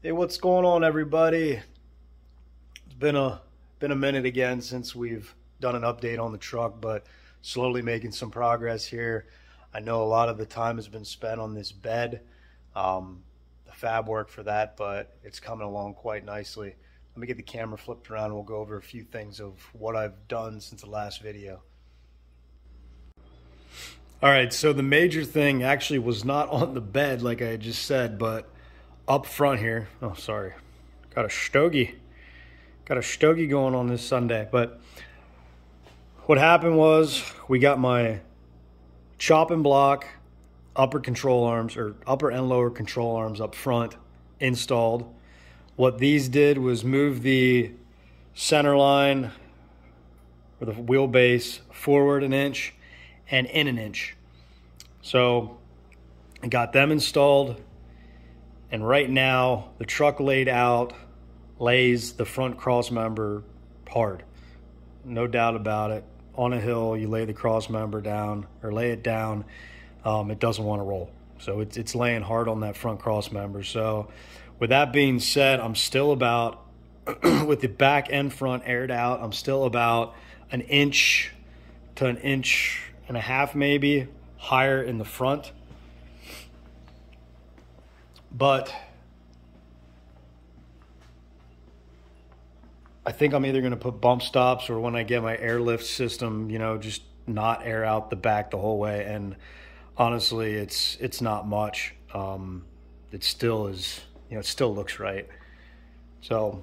Hey, what's going on, everybody? It's been a minute again since we've done an update on the truck, but slowly making some progress here. I know a lot of the time has been spent on this bed, the fab work for that, but it's coming along quite nicely. Let me get the camera flipped around and we'll go over a few things of what I've done since the last video. All right, so the major thing actually was not on the bed like I just said, but up front here. Oh, sorry. Got a stogie going on this Sunday. But what happened was we got my Choppin block upper control arms, or upper and lower control arms up front installed. What these did was move the center line or the wheelbase forward an inch and in an inch. So I got them installed. And right now, the truck lays the front cross member hard. No doubt about it. On a hill, you lay the cross member down, or lay it down, it doesn't want to roll. So it's laying hard on that front cross member. So with that being said, I'm still about, with the back and front aired out, I'm still about an inch to an inch and a half maybe higher in the front. But I think I'm either going to put bump stops, or when I get my airlift system, just not air out the back the whole way. And honestly, it's not much. It still is, it still looks right. So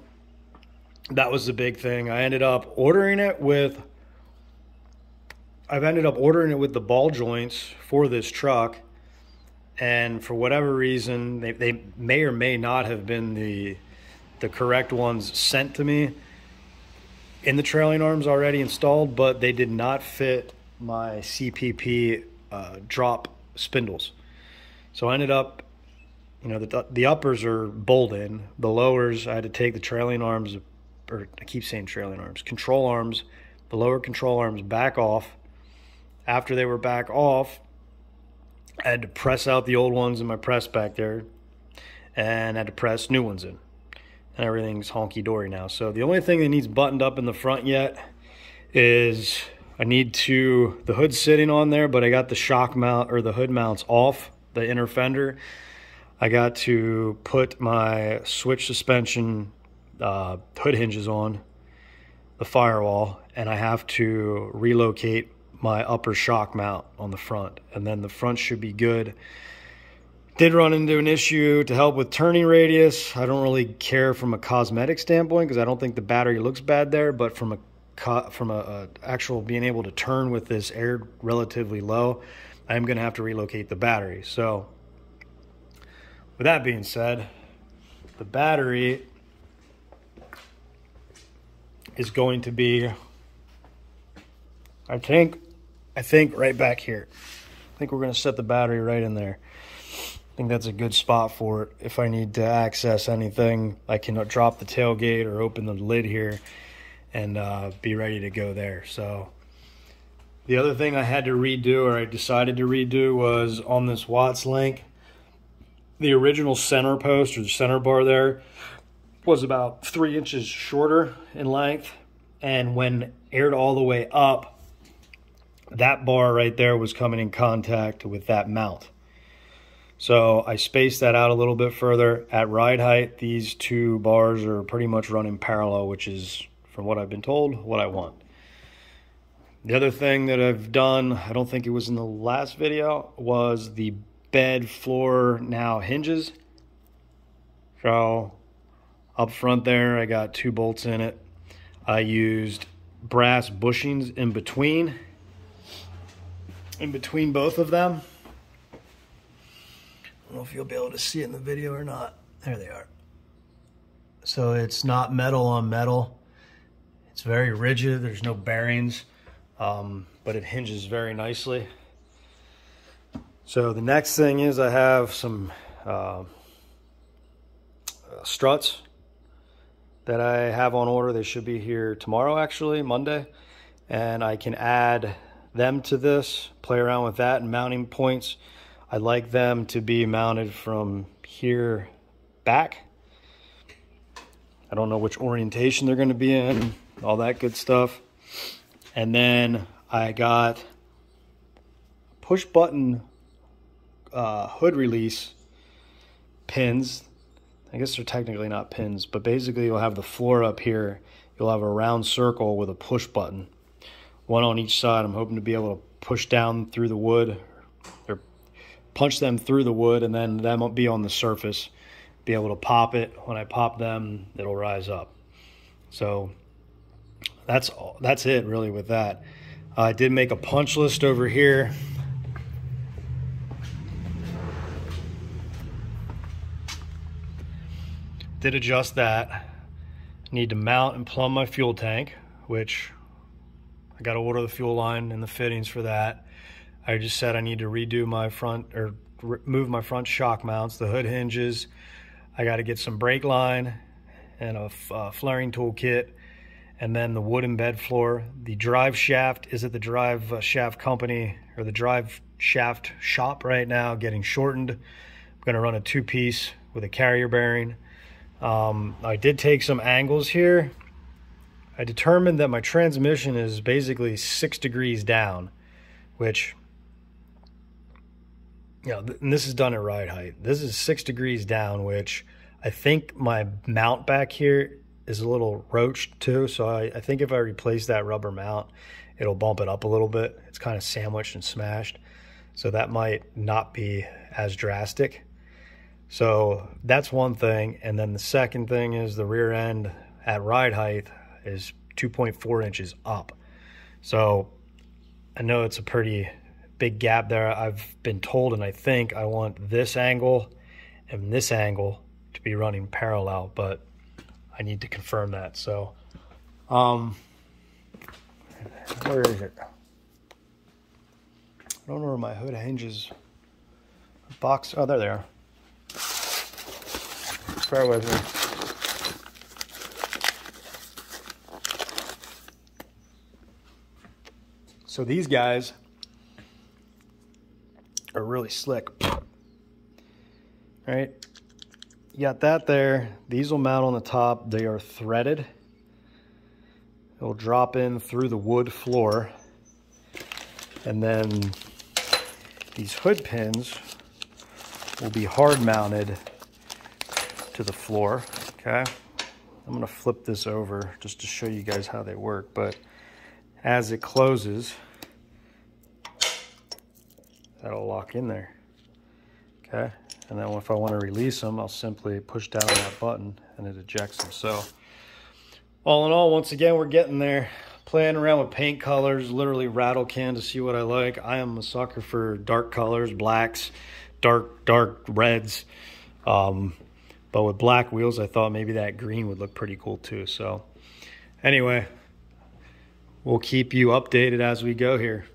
that was the big thing. I've ended up ordering it with the ball joints for this truck. And for whatever reason, they may or may not have been the correct ones sent to me in the trailing arms already installed, but they did not fit my CPP drop spindles. So I ended up, the uppers are bolt in. The lowers, I had to take the trailing arms, or I keep saying trailing arms, control arms, the lower control arms back off. After they were back off, I had to press out the old ones in my press back there, and had to press new ones in. And everything's honky-dory now. So the only thing that needs buttoned up in the front yet is the hood's sitting on there, but I got the shock mount, or the hood mounts off the inner fender. I got to put my switch suspension hood hinges on the firewall, and I have to relocate my upper shock mount on the front, and then the front should be good. Did run into an issue to help with turning radius. I don't really care from a cosmetic standpoint because I don't think the battery looks bad there, but from a actual being able to turn with this air relatively low, I'm going to have to relocate the battery. So with that being said, the battery is going to be, I think right back here. I think we're going to set the battery right in there. I think that's a good spot for it. If I need to access anything, I can drop the tailgate or open the lid here and be ready to go there. So the other thing I had to redo, or I decided to redo, was on this Watts link. The original center post, or the center bar there, was about 3 inches shorter in length. And when aired all the way up, that bar right there was coming in contact with that mount. So I spaced that out a little bit further. At ride height, these two bars are pretty much running parallel, which is, from what I've been told, what I want. The other thing that I've done, I don't think it was in the last video, was the bed floor now hinges. So up front there, I got 2 bolts in it. I used brass bushings in between both of them. I don't know if you'll be able to see it in the video or not. There they are. So it's not metal on metal. It's very rigid. There's no bearings, but it hinges very nicely. So the next thing is I have some struts that I have on order. They should be here tomorrow, actually, Monday. And I can add them to this, play around with that and mounting points. I'd like them to be mounted from here back I don't know which orientation they're going to be in, all that good stuff. And then I got push button hood release pins. I guess they're technically not pins, but basically you'll have the floor up here. You'll have a round circle with a push button, one on each side. I'm hoping to be able to push down through the wood or punch them through the wood, and then them will be on the surface. Be able to pop it. When I pop them, it'll rise up. So that's it really with that. I did make a punch list over here. Did adjust that. Need to mount and plumb my fuel tank, which I got to order the fuel line and the fittings for that. I just said I need to redo my front, or move my front shock mounts, the hood hinges. I got to get some brake line and a flaring tool kit, and then the wooden bed floor. The drive shaft is at the drive shaft company, or the drive shaft shop right now, getting shortened. I'm going to run a 2-piece with a carrier bearing. I did take some angles here. I determined that my transmission is basically 6 degrees down, which, you know, and this is done at ride height. This is 6 degrees down, which I think my mount back here is a little roached too. So I think if I replace that rubber mount, it'll bump it up a little bit. It's kind of sandwiched and smashed. So that might not be as drastic. So that's one thing. And then the second thing is the rear end at ride height is 2.4 inches up. So I know it's a pretty big gap there. I've been told, and I think I want this angle and this angle to be running parallel, but I need to confirm that. So where is it? I don't know where my hood hinges box. Oh, there they are. Bear with me. So these guys are really slick. All right, you got that there. These will mount on the top. They are threaded. It'll drop in through the wood floor. And then these hood pins will be hard mounted to the floor. Okay, I'm gonna flip this over just to show you guys how they work. But as it closes, that'll lock in there. Okay, and then if I want to release them, I'll simply push down on that button and it ejects them. So all in all, once again, we're getting there. Playing around with paint colors, literally rattle can to see what I like. I am a sucker for dark colors, blacks, dark reds. But with black wheels, I thought maybe that green would look pretty cool too. So anyway, we'll keep you updated as we go here.